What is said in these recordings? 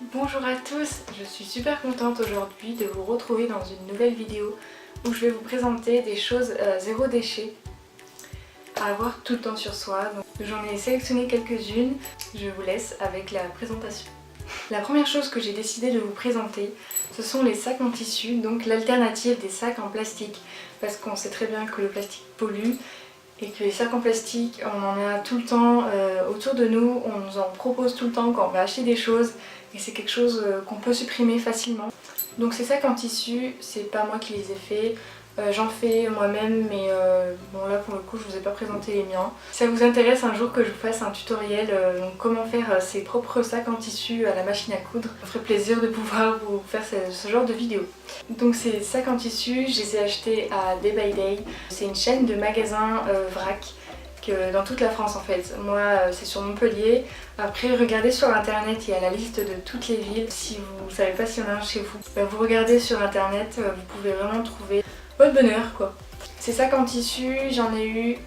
Bonjour à tous, je suis super contente aujourd'hui de vous retrouver dans une nouvelle vidéo où je vais vous présenter des choses zéro déchet à avoir tout le temps sur soi. J'en ai sélectionné quelques-unes, je vous laisse avec la présentation. La première chose que j'ai décidé de vous présenter, ce sont les sacs en tissu, donc l'alternative des sacs en plastique, parce qu'on sait très bien que le plastique pollue et que les sacs en plastique, on en a tout le temps autour de nous, on nous en propose tout le temps quand on va acheter des choses et c'est quelque chose qu'on peut supprimer facilement. Donc ces sacs en tissu, c'est pas moi qui les ai faits, j'en fais moi-même mais bon là pour le coup je vous ai pas présenté les miens. Si ça vous intéresse un jour que je vous fasse un tutoriel donc comment faire ses propres sacs en tissu à la machine à coudre, ça me ferait plaisir de pouvoir vous faire ce genre de vidéo. Donc ces sacs en tissu, je les ai achetés à Day by Day, c'est une chaîne de magasins vrac dans toute la France en fait. Moi c'est sur Montpellier. Après regardez sur internet, il y a la liste de toutes les villes. Si vous savez pas s'il y en a un chez vous, vous regardez sur internet, vous pouvez vraiment trouver votre bonheur quoi. Ces sacs en tissu, j'en ai eu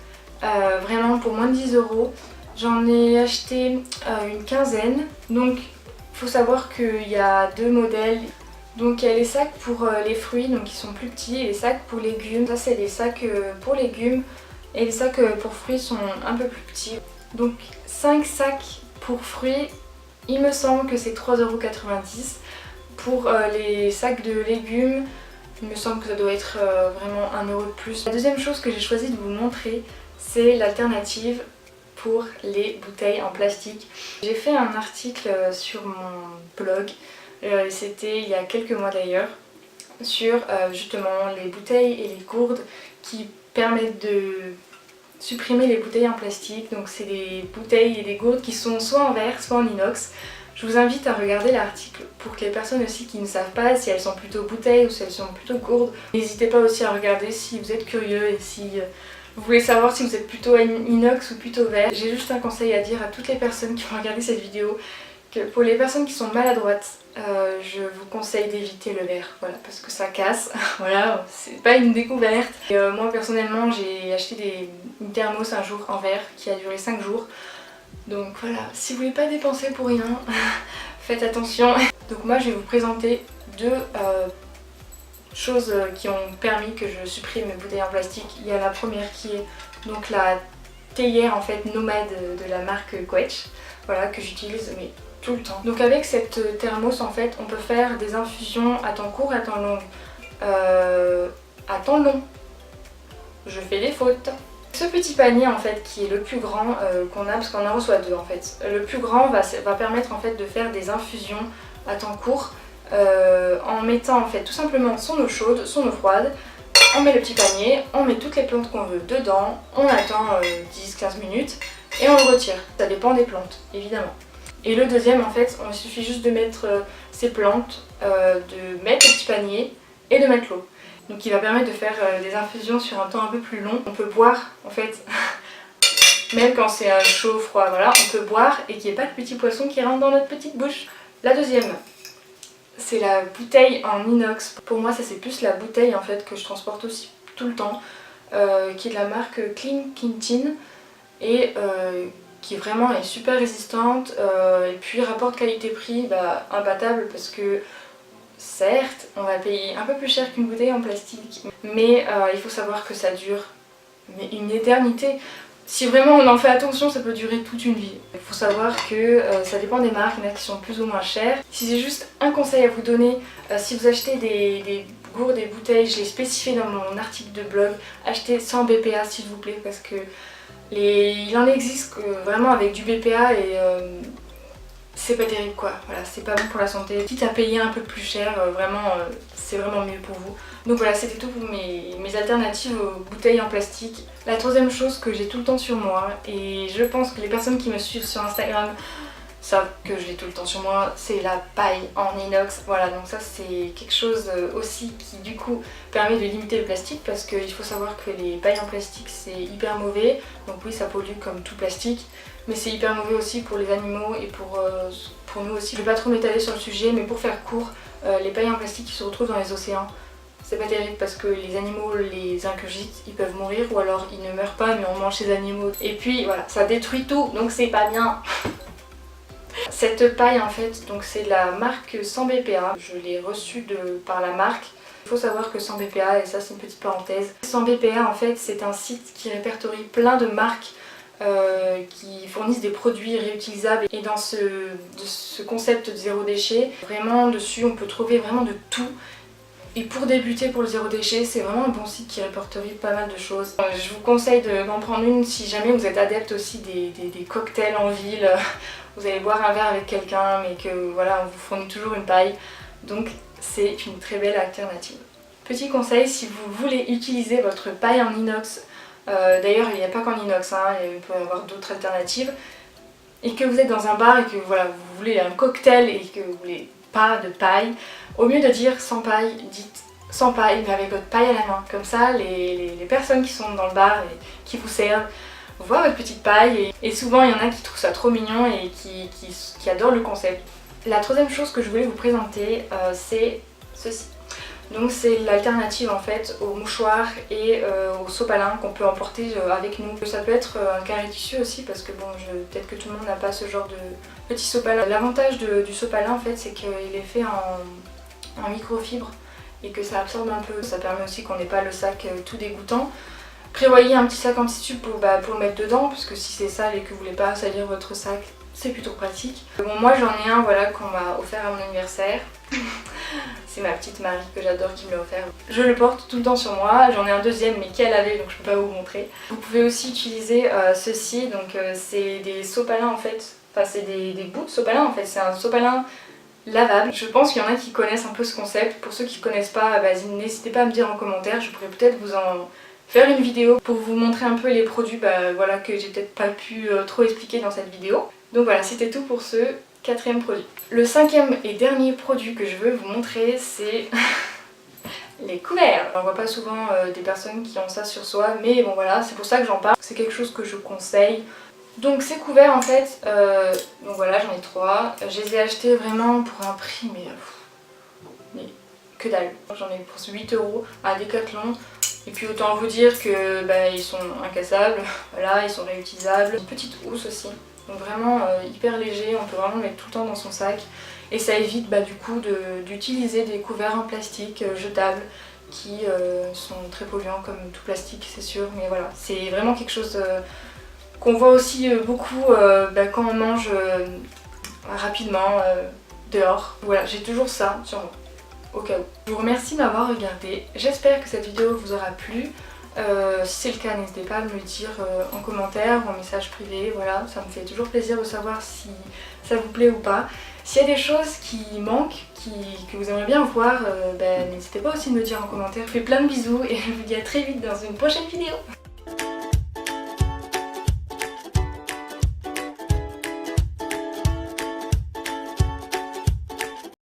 vraiment pour moins de 10 €. J'en ai acheté une quinzaine. Donc il faut savoir qu'il y a deux modèles. Donc il y a les sacs pour les fruits, donc qui sont plus petits, et les sacs pour légumes. Ça c'est les sacs pour légumes. Et les sacs pour fruits sont un peu plus petits. Donc 5 sacs pour fruits, il me semble que c'est 3,90 €. Pour les sacs de légumes, il me semble que ça doit être vraiment 1 € de plus. La deuxième chose que j'ai choisi de vous montrer, c'est l'alternative pour les bouteilles en plastique. J'ai fait un article sur mon blog, c'était il y a quelques mois d'ailleurs, sur justement les bouteilles et les gourdes qui permettent de supprimer les bouteilles en plastique. Donc c'est des bouteilles et des gourdes qui sont soit en verre soit en inox. Je vous invite à regarder l'article pour que les personnes aussi qui ne savent pas si elles sont plutôt bouteilles ou si elles sont plutôt gourdes, n'hésitez pas aussi à regarder si vous êtes curieux et si vous voulez savoir si vous êtes plutôt inox ou plutôt verre. J'ai juste un conseil à dire à toutes les personnes qui vont regarder cette vidéo, que pour les personnes qui sont maladroites, je vous conseille d'éviter le verre, voilà, parce que ça casse, voilà, c'est pas une découverte. Et, moi personnellement j'ai acheté une thermos un jour en verre qui a duré 5 jours, donc voilà, si vous voulez pas dépenser pour rien, faites attention. Donc moi je vais vous présenter deux choses qui ont permis que je supprime mes bouteilles en plastique. Il y a la première qui est donc la théière en fait nomade de la marque Quetch, voilà, que j'utilise mais tout le temps. Donc avec cette thermos en fait on peut faire des infusions à temps court et à temps long. À temps long, je fais des fautes. Ce petit panier en fait qui est le plus grand qu'on a, parce qu'on en reçoit deux en fait. Le plus grand va permettre en fait de faire des infusions à temps court en mettant en fait tout simplement son eau chaude, son eau froide. On met le petit panier, on met toutes les plantes qu'on veut dedans, on attend 10-15 minutes et on le retire. Ça dépend des plantes évidemment. Et le deuxième en fait, il suffit juste de mettre ces plantes, de mettre le petit panier et de mettre l'eau. Donc il va permettre de faire des infusions sur un temps un peu plus long. On peut boire en fait, même quand c'est chaud, froid, voilà, on peut boire et qu'il n'y ait pas de petits poissons qui rentrent dans notre petite bouche. La deuxième, c'est la bouteille en inox. Pour moi ça c'est plus la bouteille en fait que je transporte aussi tout le temps, qui est de la marque Clean Kitchen et qui vraiment est super résistante et puis rapport qualité-prix imbattable, parce que certes on va payer un peu plus cher qu'une bouteille en plastique mais il faut savoir que ça dure mais une éternité. Si vraiment on en fait attention, ça peut durer toute une vie. Il faut savoir que ça dépend des marques, il y en a qui sont plus ou moins chères. Si j'ai juste un conseil à vous donner, si vous achetez des gourdes, des bouteilles, je l'ai spécifié dans mon article de blog, achetez sans BPA s'il vous plaît, parce que il en existe vraiment avec du BPA et c'est pas terrible quoi, voilà, c'est pas bon pour la santé. Quitte à payer un peu plus cher, c'est vraiment mieux pour vous. Donc voilà, c'était tout pour mes alternatives aux bouteilles en plastique. La troisième chose que j'ai tout le temps sur moi, et je pense que les personnes qui me suivent sur Instagram savent que je l'ai tout le temps sur moi, c'est la paille en inox. Voilà, donc ça c'est quelque chose aussi qui du coup permet de limiter le plastique, parce qu'il faut savoir que les pailles en plastique c'est hyper mauvais. Donc oui, ça pollue comme tout plastique, mais c'est hyper mauvais aussi pour les animaux et pour nous aussi. Je vais pas trop m'étaler sur le sujet, mais pour faire court, les pailles en plastique qui se retrouvent dans les océans, c'est pas terrible parce que les animaux les ingurgitent, ils peuvent mourir, ou alors ils ne meurent pas mais on mange ces animaux. Et puis voilà, ça détruit tout, donc c'est pas bien. Cette paille en fait, donc c'est la marque 100 BPA, je l'ai reçue par la marque. Il faut savoir que 100 BPA, et ça c'est une petite parenthèse, 100 BPA en fait c'est un site qui répertorie plein de marques qui fournissent des produits réutilisables. Et dans ce concept de zéro déchet, vraiment dessus on peut trouver vraiment de tout. Et pour débuter pour le zéro déchet, c'est vraiment un bon site qui répertorie pas mal de choses. Je vous conseille d'en prendre une si jamais vous êtes adepte aussi des cocktails en ville. Vous allez boire un verre avec quelqu'un mais que voilà, on vous fournit toujours une paille. Donc c'est une très belle alternative. Petit conseil, si vous voulez utiliser votre paille en inox, d'ailleurs il n'y a pas qu'en inox, hein, il peut y avoir d'autres alternatives, et que vous êtes dans un bar et que voilà, vous voulez un cocktail et que vous voulez pas de paille, au mieux de dire sans paille, dites sans paille mais avec votre paille à la main. Comme ça les personnes qui sont dans le bar et qui vous servent voient votre petite paille et souvent il y en a qui trouvent ça trop mignon et qui adorent le concept. La troisième chose que je voulais vous présenter c'est ceci. Donc c'est l'alternative en fait aux mouchoirs et au sopalin qu'on peut emporter avec nous. Ça peut être un carré tissu aussi parce que bon, peut-être que tout le monde n'a pas ce genre de petit sopalin. L'avantage du sopalin en fait c'est qu'il est fait en microfibre et que ça absorbe un peu. Ça permet aussi qu'on n'ait pas le sac tout dégoûtant. Prévoyez un petit sac en tissu pour le mettre dedans parce que si c'est sale et que vous voulez pas salir votre sac, c'est plutôt pratique. Bon, moi j'en ai un voilà, qu'on m'a offert à mon anniversaire. C'est ma petite Marie que j'adore qui me l'a offert. Je le porte tout le temps sur moi, j'en ai un deuxième mais qu'elle avait donc je peux pas vous montrer. Vous pouvez aussi utiliser ceci, donc c'est des sopalins en fait, enfin c'est des bouts de sopalin en fait, c'est un sopalin lavable. Je pense qu'il y en a qui connaissent un peu ce concept, pour ceux qui ne connaissent pas, n'hésitez pas à me dire en commentaire, je pourrais peut-être vous en faire une vidéo pour vous montrer un peu les produits voilà, que j'ai peut-être pas pu trop expliquer dans cette vidéo. Donc voilà, c'était tout pour ce quatrième produit. Le cinquième et dernier produit que je veux vous montrer, c'est les couverts. On voit pas souvent des personnes qui ont ça sur soi, mais bon voilà, c'est pour ça que j'en parle. C'est quelque chose que je conseille. Donc ces couverts en fait, donc voilà, j'en ai 3. Je les ai achetés vraiment pour un prix, mais que dalle. J'en ai pour 8 € à Decathlon. Et puis autant vous dire que ils sont incassables, voilà, ils sont réutilisables. Une petite housse aussi. Donc vraiment hyper léger, on peut vraiment le mettre tout le temps dans son sac et ça évite du coup d'utiliser des couverts en plastique jetables qui sont très polluants comme tout plastique c'est sûr, mais voilà, c'est vraiment quelque chose qu'on voit aussi beaucoup quand on mange rapidement dehors. Voilà, j'ai toujours ça sur moi, au cas où. Je vous remercie de m'avoir regardé, j'espère que cette vidéo vous aura plu. Si c'est le cas, n'hésitez pas à me le dire en commentaire ou en message privé, voilà, ça me fait toujours plaisir de savoir si ça vous plaît ou pas. S'il y a des choses qui manquent, que vous aimeriez bien voir, n'hésitez pas aussi à me le dire en commentaire. Je vous fais plein de bisous et je vous dis à très vite dans une prochaine vidéo.